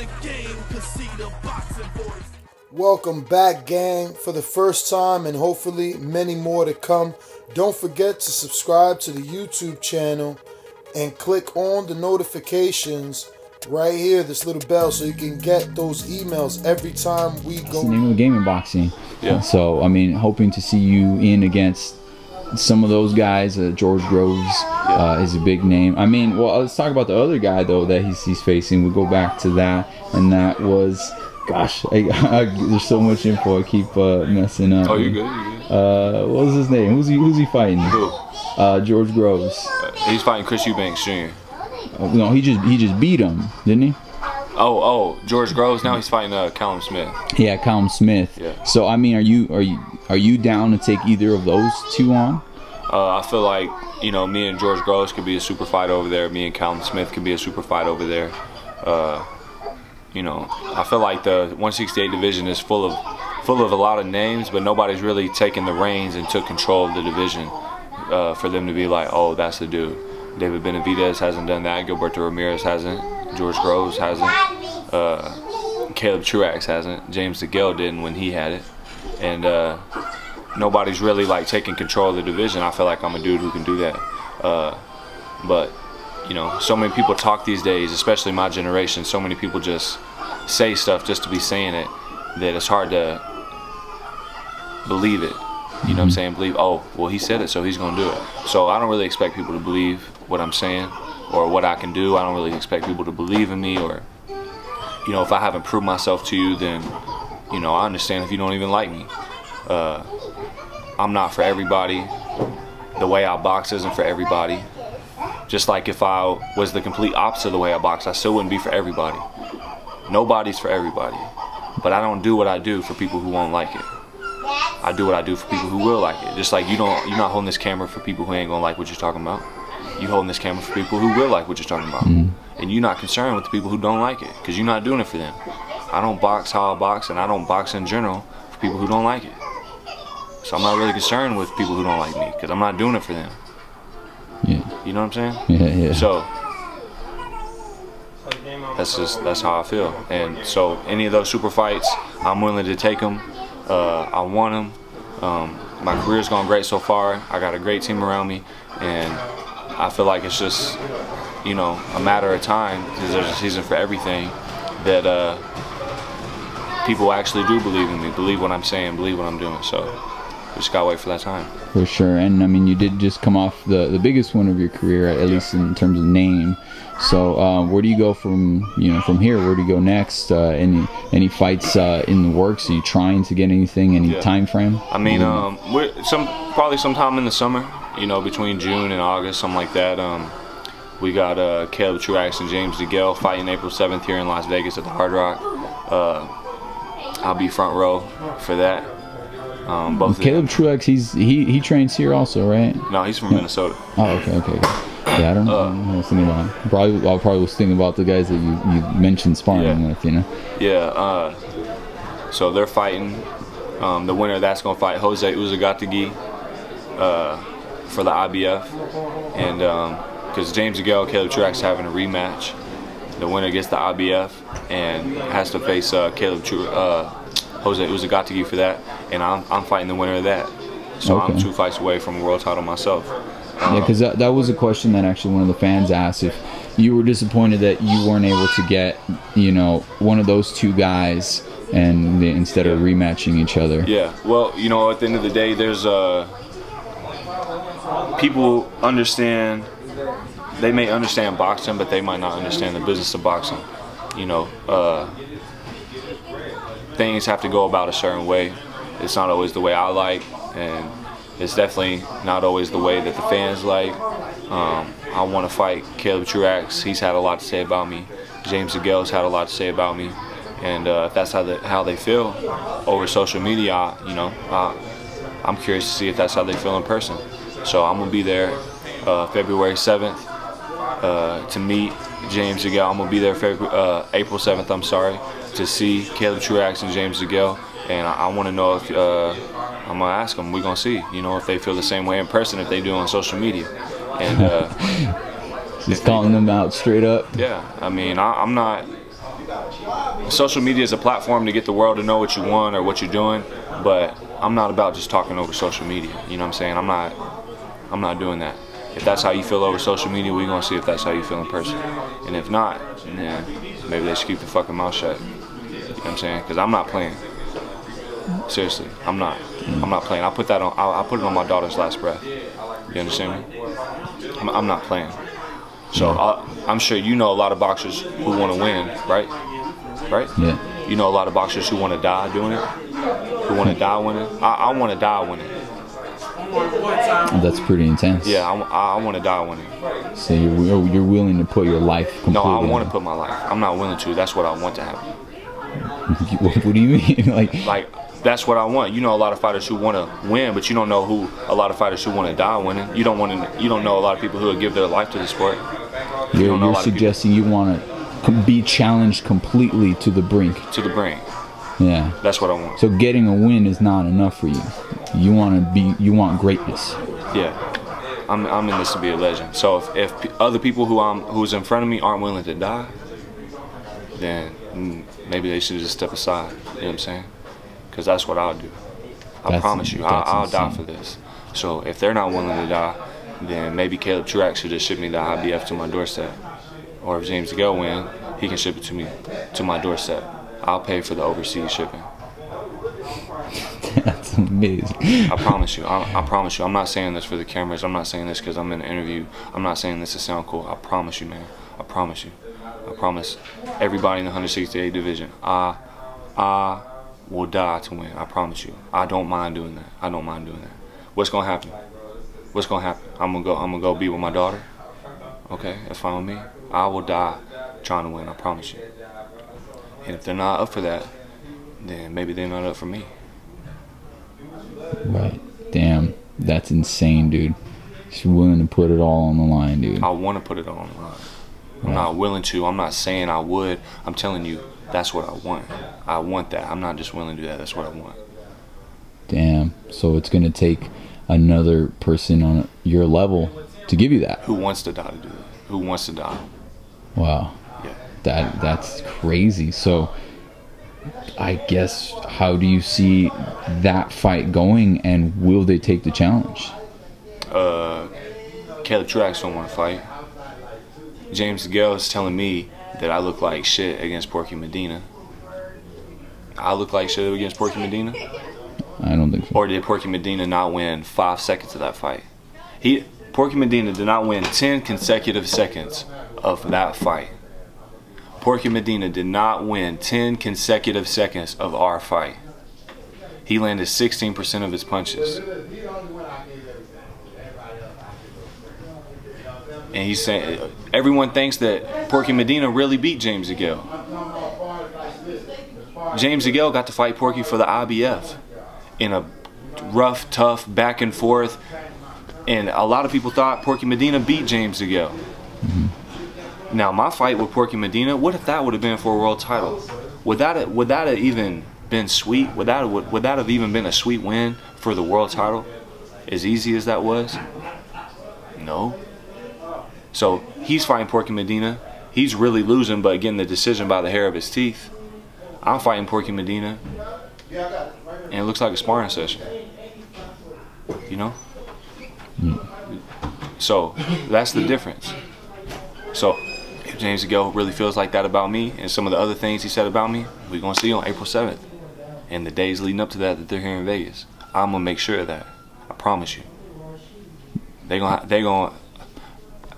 the game, cause see the boxing voice. Welcome back, gang, for the first time and hopefully many more to come. Don't forget to subscribe to the YouTube channel and click on the notifications right here, this little bell, so you can get those emails every time we go. It's the name of the game in boxing. Yeah. So, I mean, hoping to see you in against some of those guys. George Grosz is a big name. I mean, well, let's talk about the other guy, though, that he's facing. We'll go back to that, and that was... Gosh, there's so much info. I keep messing up. Oh, you're good. You're good. What was his name? Who's he fighting? Who? George Grosz. He's fighting Chris Eubanks Jr. No, he just beat him, didn't he? Oh, George Grosz. Now he's fighting Callum Smith. Yeah, Callum Smith. Yeah. So I mean, are you down to take either of those two on? I feel like, you know, me and George Grosz could be a super fight over there. Me and Callum Smith could be a super fight over there. You know, I feel like the 168 division is full of a lot of names, but nobody's really taken the reins and took control of the division for them to be like, oh, that's the dude. David Benavidez hasn't done that. Gilberto Ramirez hasn't. George Grosz hasn't. Caleb Truax hasn't. James DeGale didn't when he had it. And nobody's really like taking control of the division. I feel like I'm a dude who can do that. But you know, so many people talk these days, especially my generation. So many people just say stuff just to be saying it that it's hard to believe it. You know what I'm saying? Believe, oh, well, he said it, so he's going to do it. So I don't really expect people to believe what I'm saying or what I can do. I don't really expect people to believe in me, or, you know, if I haven't proved myself to you, then, you know, I understand if you don't even like me. I'm not for everybody. The way I box isn't for everybody. Just like if I was the complete opposite of the way I box, I still wouldn't be for everybody. Nobody's for everybody. But I don't do what I do for people who won't like it. I do what I do for people who will like it. Just like you're not holding this camera for people who ain't gonna like what you're talking about. You holding this camera for people who will like what you're talking about. And you're not concerned with the people who don't like it, because you're not doing it for them. I don't box how I box, and I don't box in general for people who don't like it. So I'm not really concerned with people who don't like me, because I'm not doing it for them. Yeah. You know what I'm saying? Yeah. So that's how I feel. And so any of those super fights, I'm willing to take them. I want them. My career's gone great so far. I got a great team around me, and I feel like it's just, you know, a matter of time, because there's a season for everything, that people actually do believe in me, believe what I'm saying, believe what I'm doing. So we just gotta wait for that time. For sure. And I mean, you did just come off the biggest one of your career, at least in terms of name. So where do you go from here? Where do you go next? Any fights in the works? Are you trying to get anything? Any time frame? I mean, probably sometime in the summer. You know, between June and August, something like that. We got Caleb Truax and James DeGale fighting April 7th here in Las Vegas at the Hard Rock. I'll be front row for that. Both Caleb Truax, he trains here also, right? No, he's from Minnesota. Oh, okay. Yeah, I don't know. I was thinking about him. I probably was thinking about the guys that you mentioned sparring with, you know. Yeah. So they're fighting. The winner of that's gonna fight Jose Uzagatagui for the IBF, and because James DeGale, Caleb Truax having a rematch. The winner gets the IBF and has to face Jose Uzagatagui for that, and I'm fighting the winner of that. So I'm 2 fights away from a world title myself. Yeah, because that was a question that actually one of the fans asked, if you were disappointed that you weren't able to get, you know, one of those two guys and instead of rematching each other. Yeah, well, you know, at the end of the day, there's people understand. They may understand boxing, but they might not understand the business of boxing. You know, things have to go about a certain way. It's not always the way I like, and it's definitely not always the way that the fans like. I want to fight Caleb Truax. He's had a lot to say about me. James DeGale's had a lot to say about me, and if that's how they feel over social media, you know, I'm curious to see if that's how they feel in person. So I'm gonna be there February 7th. To meet James DeGale. I'm gonna be there April 7th. I'm sorry, to see Caleb Truax and James DeGale, and I want to know if I'm gonna ask them. We're gonna see, you know, if they feel the same way in person if they do on social media, and just calling them out straight up. Yeah, I mean, I'm not social media is a platform to get the world to know what you want or what you're doing, but I'm not about just talking over social media. You know what I'm saying? I'm not doing that. If that's how you feel over social media, we're gonna see if that's how you feel in person. And if not, then maybe they should keep the fucking mouth shut. You know what I'm saying? Because I'm not playing. Seriously, I'm not playing. I put it on my daughter's last breath. You understand me? I'm not playing. So I'm sure you know a lot of boxers who want to win, right? Right? Yeah. You know a lot of boxers who want to die doing it, who want to die winning. I want to die winning. That's pretty intense. Yeah, I want to die winning. So you're willing to put your life completely. No, I want to put my life. I'm not willing to. That's what I want to happen. What do you mean? Like that's what I want. You know a lot of fighters who want to win, but you don't know a lot of fighters who want to die winning. You don't know a lot of people who would give their life to the sport. You're suggesting you want to be challenged completely to the brink. To the brink. Yeah. That's what I want. So getting a win is not enough for you. You want greatness. Yeah. I'm in this to be a legend. So if other people who's in front of me aren't willing to die, then maybe they should just step aside. You know what I'm saying? Because that's what I'll do. I promise you, I'll die for this. So if they're not willing to die, then maybe Caleb Truax should just ship me the IBF to my doorstep. Or if James DeGale win, he can ship it to me to my doorstep. I'll pay for the overseas shipping. That's amazing. I promise you. I promise you. I'm not saying this for the cameras. I'm not saying this because I'm in an interview. I'm not saying this to sound cool. I promise you, man. I promise you. I promise everybody in the 168 division. I will die to win. I promise you. I don't mind doing that. I don't mind doing that. What's gonna happen? What's gonna happen? I'm gonna go be with my daughter. Okay, that's fine with me. I will die trying to win. I promise you. And if they're not up for that, then maybe they're not up for me. Right. Damn. That's insane, dude. She's willing to put it all on the line, dude. I want to put it all on the line. I'm not willing to. I'm not saying I would. I'm telling you, that's what I want. I want that. I'm not just willing to do that. That's what I want. Damn. So it's going to take another person on your level to give you that. Who wants to die to do that? Who wants to die? Wow. Yeah. That's crazy. So I guess, how do you see that fight going, and will they take the challenge? Caleb Truax don't want to fight. James DeGale is telling me that I look like shit against Porky Medina. I look like shit against Porky Medina? I don't think so. Or did Porky Medina not win 5 seconds of that fight? Porky Medina did not win 10 consecutive seconds of that fight. Porky Medina did not win 10 consecutive seconds of our fight. He landed 16% of his punches. And he's saying, everyone thinks that Porky Medina really beat James DeGale. James DeGale got to fight Porky for the IBF in a rough, tough, back and forth. And a lot of people thought Porky Medina beat James DeGale. Mm-hmm. Now, my fight with Porky Medina, what if that would have been for a world title? Would that have even been sweet? Would that have even been a sweet win for the world title? As easy as that was? No. So he's fighting Porky Medina. He's really losing, but getting the decision by the hair of his teeth. I'm fighting Porky Medina, and it looks like a sparring session. You know? So that's the difference. So if James DeGale really feels like that about me, and some of the other things he said about me, we're gonna see on April 7th, and the days leading up to that they're here in Vegas. I'm gonna make sure of that. I promise you. They gonna.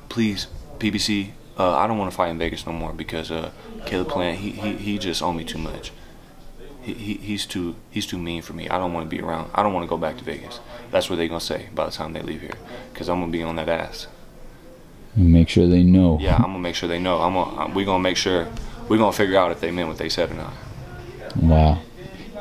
Please, PBC. I don't want to fight in Vegas no more because Caleb Plant. He just owe me too much. He's too mean for me. I don't want to be around. I don't want to go back to Vegas. That's what they're gonna say by the time they leave here, because I'm gonna be on that ass. Make sure they know. Yeah, I'm gonna make sure they know. We're gonna make sure. We're gonna figure out if they meant what they said or not. Wow.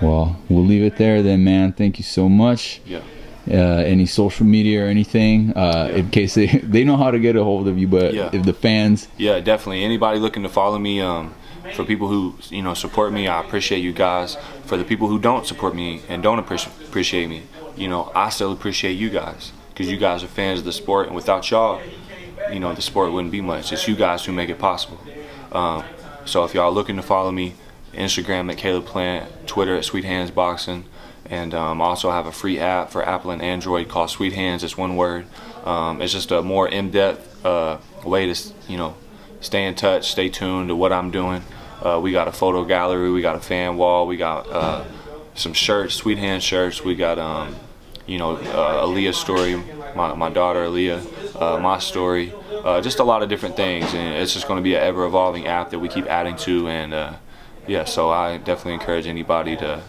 Well, we'll leave it there then, man. Thank you so much. Yeah. Any social media or anything, in case they know how to get a hold of you, but if the fans. Yeah, definitely. Anybody looking to follow me, for people who support me, I appreciate you guys. For the people who don't support me and don't appreciate me, I still appreciate you guys, because you guys are fans of the sport, and without y'all, the sport wouldn't be much. It's you guys who make it possible. So if y'all looking to follow me, Instagram at Caleb Plant, Twitter at Sweet Hands Boxing, and I also have a free app for Apple and Android called Sweet Hands. It's one word. It's just a more in-depth way to, you know, stay in touch, stay tuned to what I'm doing. We got a photo gallery, we got a fan wall, we got some shirts, Sweet Hands shirts. We got you know, Aaliyah's story, my daughter Aaliyah, my story, just a lot of different things, and it's just going to be an ever-evolving app that we keep adding to. And yeah, so I definitely encourage anybody to,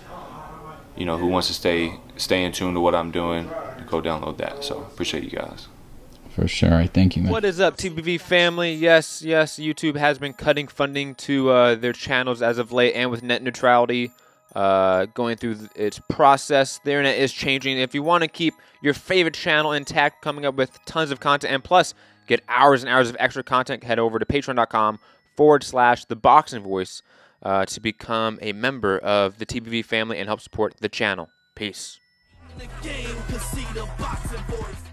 you know, who wants to stay in tune to what I'm doing, to go download that. So appreciate you guys. For sure. All right, thank you, man. What is up, TBV family? Yes, YouTube has been cutting funding to their channels as of late, and with net neutrality going through its process, the internet is changing. If you want to keep your favorite channel intact, coming up with tons of content, and plus get hours and hours of extra content, head over to patreon.com/ThaBoxingVoice to become a member of the TBV family and help support the channel. Peace. In the game, 'cause see the boxing voice.